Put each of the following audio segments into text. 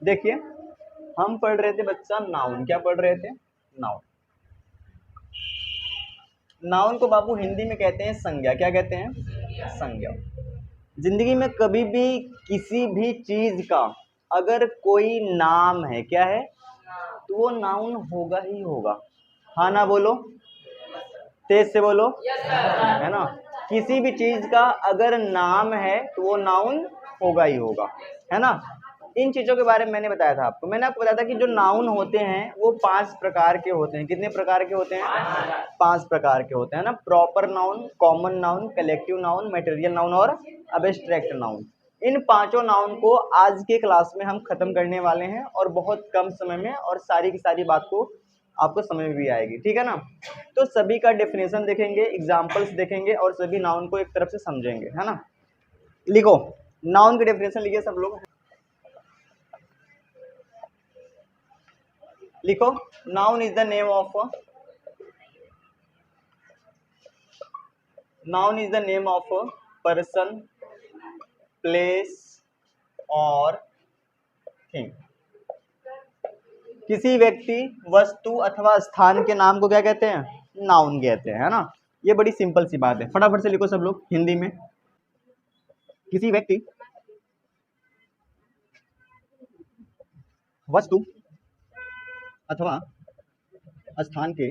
देखिए हम पढ़ रहे थे बच्चा नाउन, क्या पढ़ रहे थे? नाउन। नाउन को बाबू हिंदी में कहते हैं संज्ञा। क्या कहते हैं? संज्ञा। जिंदगी में कभी भी किसी भी चीज का अगर कोई नाम है, क्या है, तो वो नाउन होगा ही होगा। हाँ ना बोलो, तेज से बोलो, है ना। किसी भी चीज का अगर नाम है तो वो नाउन होगा ही होगा, है ना। इन चीजों के बारे में मैंने बताया था आपको। मैंने आपको बताया था कि जो नाउन होते हैं वो 5 प्रकार के होते हैं। कितने प्रकार के होते हैं? 5 प्रकार के होते हैं ना। Proper noun, common noun, collective noun, material noun और अब्स्ट्रैक्ट नाउन। इन पांचों नाउन को आज के क्लास में हम खत्म करने वाले हैं और बहुत कम समय में, और सारी की सारी बात को आपको समझ में भी आएगी, ठीक है ना। तो सभी का डेफिनेशन देखेंगे, एग्जांपल्स देखेंगे और सभी नाउन को एक तरफ से समझेंगे, है ना। लिखो नाउन की डेफिनेशन, लिखिए सब लोग, लिखो। Noun is the name of, noun is the name of person, place और थिंग। किसी व्यक्ति, वस्तु अथवा स्थान के नाम को क्या कहते हैं? नाउन कहते हैं, है ना। ये बड़ी सिंपल सी बात है। फटाफट से लिखो सब लोग हिंदी में। किसी व्यक्ति, वस्तु अथवा स्थान के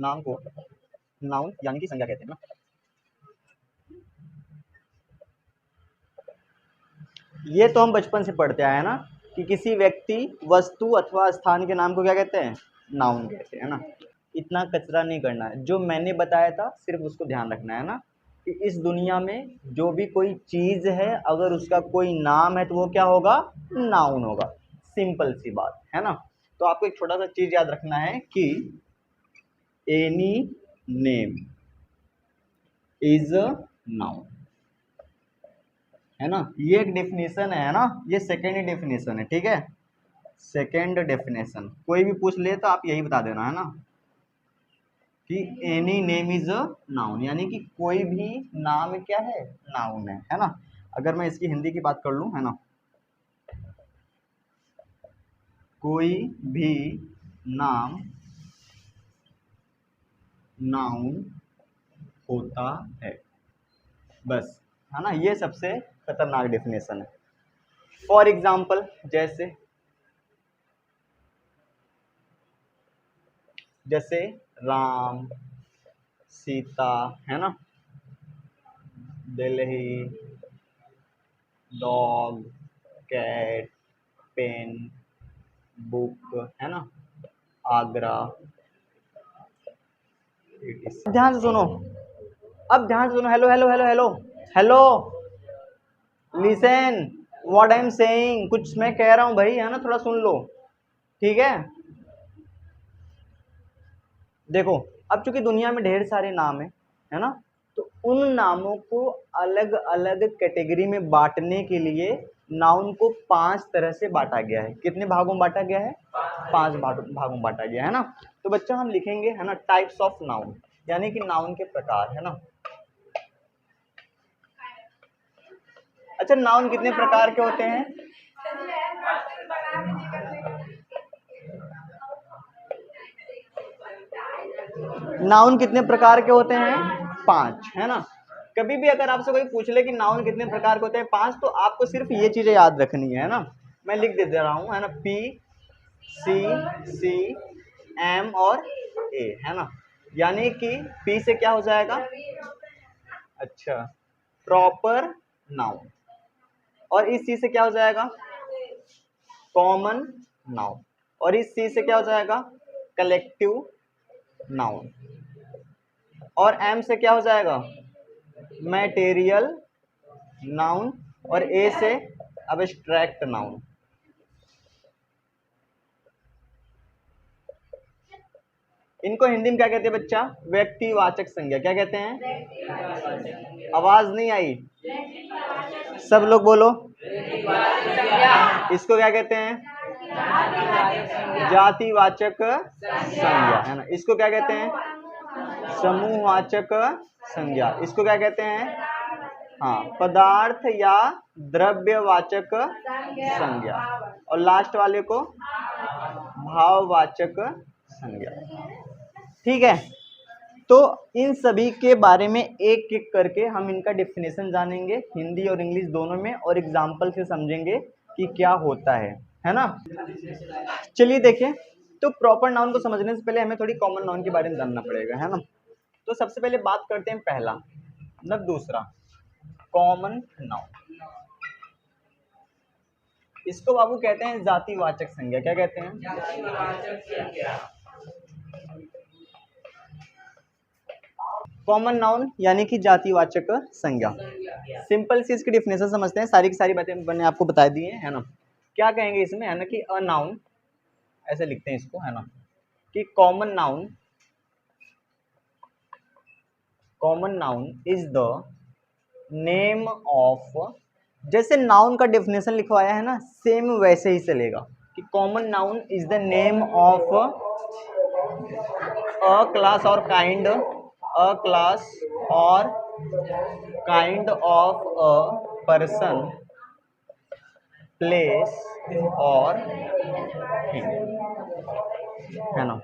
नाम को नाउन यानी कि संज्ञा कहते हैं ना। ये तो हम बचपन से पढ़ते आए हैं ना कि किसी व्यक्ति, वस्तु अथवा स्थान के नाम को क्या कहते हैं? नाउन कहते हैं ना। इतना कचरा नहीं करना है, जो मैंने बताया था सिर्फ उसको ध्यान रखना है ना, कि इस दुनिया में जो भी कोई चीज है अगर उसका कोई नाम है तो वो क्या होगा? नाउन होगा। सिंपल सी बात है ना। तो आपको एक छोटा सा चीज याद रखना है कि any name is a noun, है ना। ये एक डेफिनेशन है ना, ये सेकेंड डेफिनेशन है, ठीक है। सेकेंड डेफिनेशन कोई भी पूछ ले तो आप यही बता देना, है ना, कि any name is a noun, यानी कि कोई भी नाम क्या है? नाउन है ना। अगर मैं इसकी हिंदी की बात कर लूं, है ना, कोई भी नाम नाउन होता है, बस, है ना। ये सबसे खतरनाक डेफिनेशन है। फॉर एग्जाम्पल, जैसे जैसे राम, सीता, है ना, Delhi, dog, cat, pen, book, है ना, आगरा। ध्यान से सुनो, अब ध्यान से सुनो। Hello hello hello hello hello, listen what I am saying. कुछ मैं कह रहा हूं भाई, है ना, थोड़ा सुन लो, ठीक है। देखो अब चूंकि दुनिया में ढेर सारे नाम है ना, तो उन नामों को अलग अलग कैटेगरी में बांटने के लिए नाउन को 5 तरह से बांटा गया है। कितने भागों में बांटा गया है? 5 भागों में बांटा गया है ना। तो बच्चा हम लिखेंगे, है ना, टाइप्स ऑफ नाउन, यानी कि नाउन के प्रकार, है ना। अच्छा, नाउन कितने प्रकार के होते हैं? नाउन कितने प्रकार के होते हैं? 5, है ना। कभी भी अगर आपसे कोई पूछ ले कि नाउन कितने प्रकार के होते हैं? 5, तो आपको सिर्फ ये चीजें याद रखनी है ना। मैं लिख दे रहा हूं, है ना, P, C, M और A, है ना। यानी कि P से क्या हो जाएगा? अच्छा, प्रॉपर नाउन। और इस C से क्या हो जाएगा? Common noun. और इस C से क्या हो जाएगा? Collective noun. और M से क्या हो जाएगा? Material noun. और A से अब्स्ट्रैक्ट नाउन। इनको हिंदी में क्या कहते हैं बच्चा? व्यक्तिवाचक संज्ञा। क्या कहते हैं? आवाज नहीं आई, सब लोग बोलो। इसको क्या कहते हैं? जातिवाचक संज्ञा, है ना। इसको क्या कहते हैं? समूहवाचक संज्ञा। इसको क्या कहते हैं? हाँ, पदार्थ या द्रव्यवाचक संज्ञा, और लास्ट वाले को भाववाचक संज्ञा। ठीक है, तो इन सभी के बारे में एक एक करके हम इनका डेफिनेशन जानेंगे, हिंदी और इंग्लिश दोनों में, और एग्जाम्पल से समझेंगे कि क्या होता है ना। चलिए देखिए, तो प्रॉपर नाउन को समझने से पहले हमें थोड़ी कॉमन नाउन के बारे में जानना पड़ेगा, है ना। तो सबसे पहले बात करते हैं पहला, मतलब दूसरा, कॉमन नाउन। इसको बाबू कहते हैं जातिवाचक संज्ञा। क्या कहते हैं? कॉमन नाउन यानी कि जातिवाचक संज्ञा। सिंपल सी इसकी डेफिनेशन समझते हैं, सारी की सारी बातें मैंने आपको बता दी है ना। क्या कहेंगे इसमें, है ना, कि अ नाउन, ऐसे लिखते हैं इसको, है ना, कि common noun is the name of, जैसे नाउन का डेफिनेशन लिखवाया है ना, सेम वैसे ही चलेगा कि common noun is the name of a class और काइंड, अ क्लास और kind of a person, place और थिंग, है ना।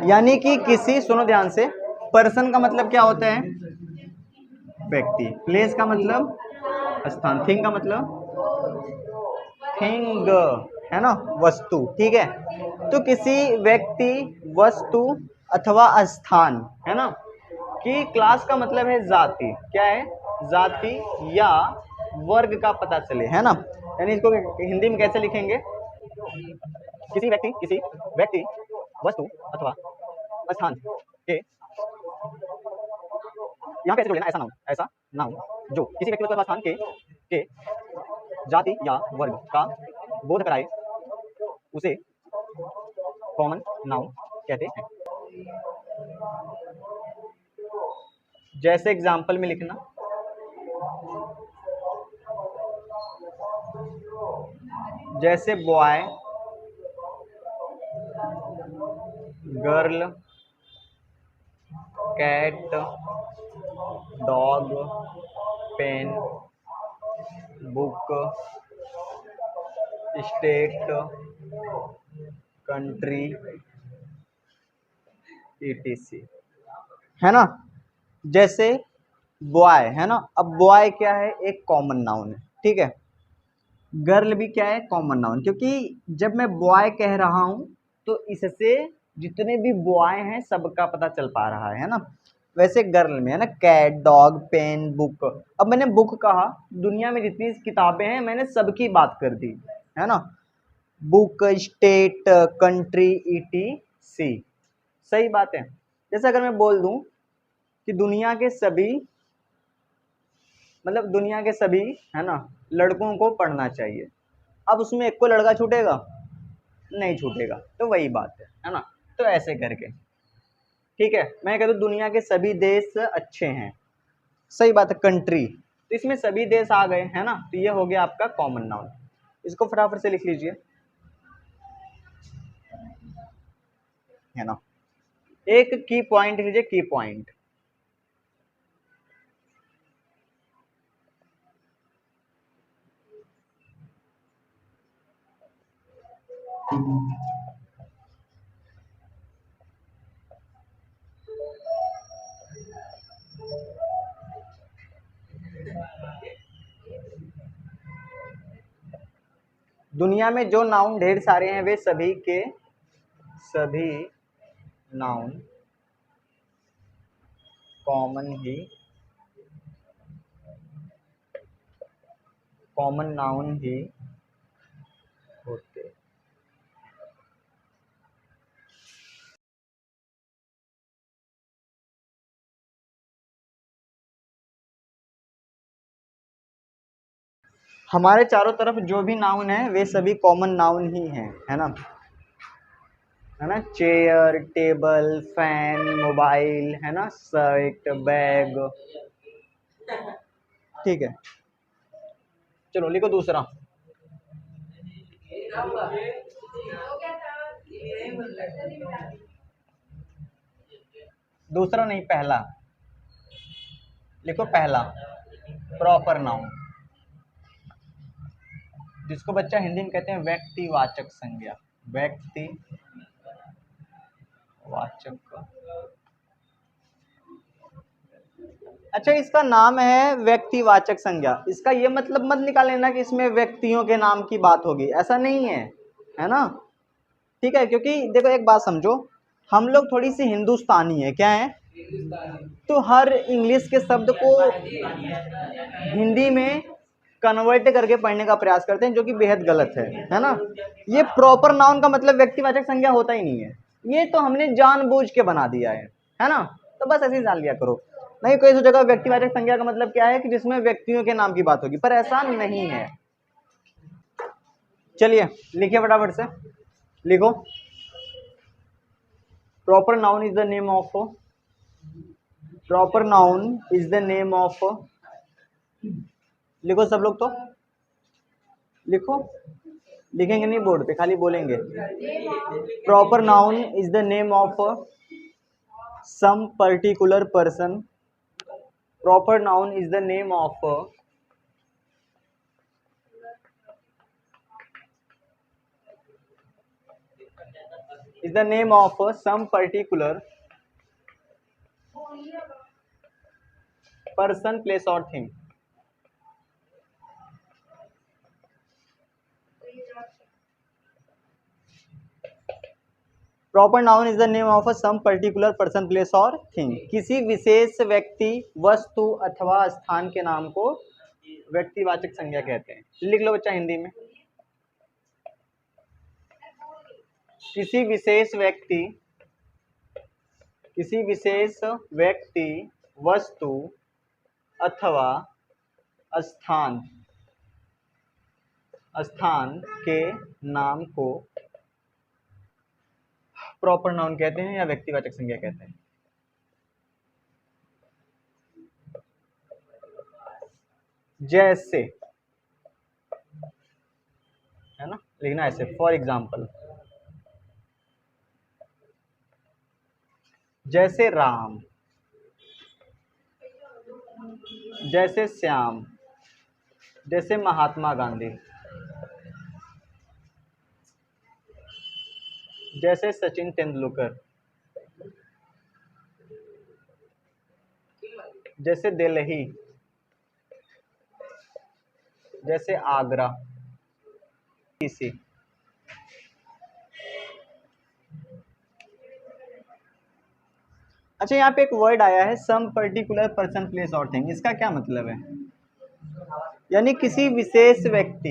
यानी कि किसी, सुनो ध्यान से, पर्सन का मतलब क्या होता है? व्यक्ति। प्लेस का मतलब स्थान। थिंग का मतलब थिंग, है ना, वस्तु। ठीक है, तो किसी व्यक्ति, वस्तु अथवा स्थान, है ना, कि क्लास का मतलब है जाति। क्या है? जाति या वर्ग का पता चले, है ना। यानी इसको हिंदी में कैसे लिखेंगे? किसी व्यक्ति, वस्तु अथवा स्थान के, यहाँ पे ऐसे जोड़ लेना, ऐसा नाउन जो किसी व्यक्ति अथवा स्थान के जाति या वर्ग का बोध कराए, उसे कॉमन नाउन कहते हैं। जैसे एग्जाम्पल में लिखना, जैसे boy, girl, cat, dog, pen, book, state, country, etc, है ना। जैसे बॉय, है ना, अब बॉय क्या है? एक कॉमन नाउन है। ठीक है, गर्ल भी क्या है? कॉमन नाउन, क्योंकि जब मैं बॉय कह रहा हूं तो इससे जितने भी बॉय हैं सबका पता चल पा रहा है ना। वैसे गर्ल में, है ना, कैट, डॉग, पेन, बुक। अब मैंने बुक कहा, दुनिया में जितनी किताबें हैं मैंने सबकी बात कर दी, है ना। बुक, स्टेट, कंट्री, etc, सही बात है। जैसे अगर मैं बोल दूं कि दुनिया के सभी, मतलब दुनिया के सभी, है ना, लड़कों को पढ़ना चाहिए, अब उसमें एक को लड़का छूटेगा? नहीं छूटेगा। तो वही बात है ना। तो ऐसे करके, ठीक है, मैं कहता हूँ दुनिया के सभी देश अच्छे हैं, सही बात है, कंट्री, तो इसमें सभी देश आ गए, है ना। तो ये हो गया आपका कॉमन नाउन। इसको फटाफट से लिख लीजिए, है ना। एक की पॉइंट लीजिए, की पॉइंट। दुनिया में जो नाउन ढेर सारे हैं वे सभी के सभी नाउन कॉमन नाउन ही होते। हमारे चारों तरफ जो भी नाउन है वे सभी कॉमन नाउन ही हैं, है ना, है ना। चेयर, टेबल, फैन, मोबाइल, है ना, शर्ट, बैग। ठीक है, चलो लिखो दूसरा। दूसरा नहीं, पहला। लिखो पहला प्रॉपर नाउन, जिसको बच्चा हिंदी में कहते हैं व्यक्तिवाचक संज्ञा। व्यक्तिवाचक, अच्छा इसका नाम है व्यक्तिवाचक संज्ञा, इसका ये मतलब मत निकाल लेना कि इसमें व्यक्तियों के नाम की बात होगी, ऐसा नहीं है, है ना। ठीक है, क्योंकि देखो एक बात समझो, हम लोग थोड़ी सी हिंदुस्तानी है, क्या है, तो हर इंग्लिश के शब्द को हिंदी में कन्वर्ट करके पढ़ने का प्रयास करते हैं, जो कि बेहद गलत है ना। ये प्रॉपर नाउन का मतलब व्यक्तिवाचक संज्ञा होता ही नहीं है, ये तो हमने जानबूझ के बना दिया है ना। तो बस ऐसे ही जान लिया करो, नहीं कोई सोचेगा व्यक्तिवाचक संज्ञा का मतलब क्या है कि जिसमें व्यक्तियों के नाम की बात होगी, पर ऐसा नहीं है। चलिए लिखिए फटाफट से, लिखो proper noun is the name of, proper noun is the name of, लिखो सब लोग, तो लिखो, लिखेंगे नहीं बोर्ड पे, खाली बोलेंगे। Proper noun is the name of some particular person, proper noun is the name of some particular person, place or thing। Proper noun is the name of some particular person, place और thing, किसी विशेष व्यक्ति, वस्तु अथवा स्थान के नाम को व्यक्तिवाचक संज्ञा कहते हैं। लिख लो बच्चा हिंदी में, किसी विशेष व्यक्ति, वस्तु अथवा स्थान के नाम को प्रॉपर नाउन कहते हैं या व्यक्तिवाचक संज्ञा कहते हैं। जैसे, है ना, लिखना ऐसे, फॉर एग्जाम्पल, जैसे राम, जैसे श्याम, जैसे महात्मा गांधी, जैसे सचिन तेंदुलकर, जैसे दिल्ली, जैसे आगरा, इसी। अच्छा यहाँ पे एक वर्ड आया है सम पर्टिकुलर पर्सन, प्लेस और थिंग, इसका क्या मतलब है, यानी किसी विशेष व्यक्ति,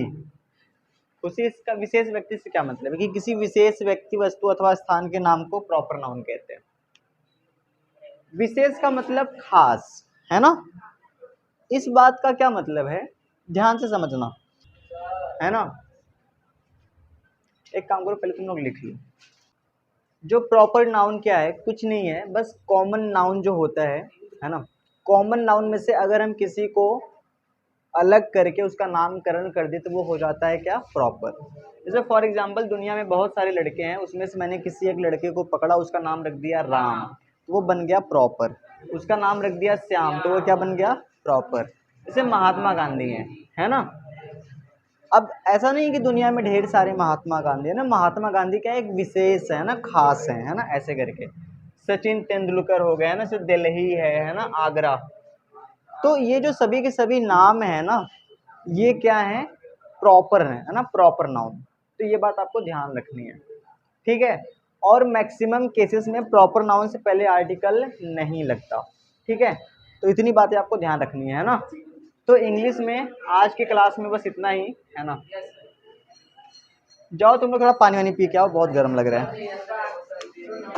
इसका विशेष व्यक्ति से क्या मतलब है कि किसी विशेष व्यक्ति, वस्तु अथवा स्थान के नाम को प्रॉपर नाउन कहते हैं। विशेष का मतलब खास, है ना। इस बात का क्या मतलब है, ध्यान से समझना, है ना। एक काम करो, पहले तुम लोग लिख लो, जो प्रॉपर नाउन क्या है, कुछ नहीं है, बस कॉमन नाउन जो होता है ना। कॉमन नाउन में से अगर हम किसी को अलग करके उसका नामकरण कर दे तो वो हो जाता है क्या, प्रॉपर। जैसे फॉर एग्जांपल दुनिया में बहुत सारे लड़के हैं, उसमें से मैंने किसी एक लड़के को पकड़ा, उसका नाम रख दिया राम, तो वो बन गया प्रॉपर। उसका नाम रख दिया श्याम, तो वो क्या बन गया, प्रॉपर। जैसे महात्मा गांधी है ना। अब ऐसा नहीं कि दुनिया में ढेर सारे महात्मा गांधी है ना, महात्मा गांधी क्या एक विशेष है ना, खास है ना, ऐसे करके। सचिन तेंदुलकर हो गया है ना, सिर्फ दिल्ली है ना, आगरा। तो ये जो सभी के सभी नाम है ना, ये क्या है, प्रॉपर है ना, प्रॉपर नाउन। तो ये बात आपको ध्यान रखनी है, ठीक है। और मैक्सिमम केसेस में प्रॉपर नाउन से पहले आर्टिकल नहीं लगता, ठीक है। तो इतनी बातें आपको ध्यान रखनी है ना। तो इंग्लिश में आज की क्लास में बस इतना ही, है ना। जाओ तुम लोग थोड़ा पानी वानी पी के आओ, बहुत गर्म लग रहा है।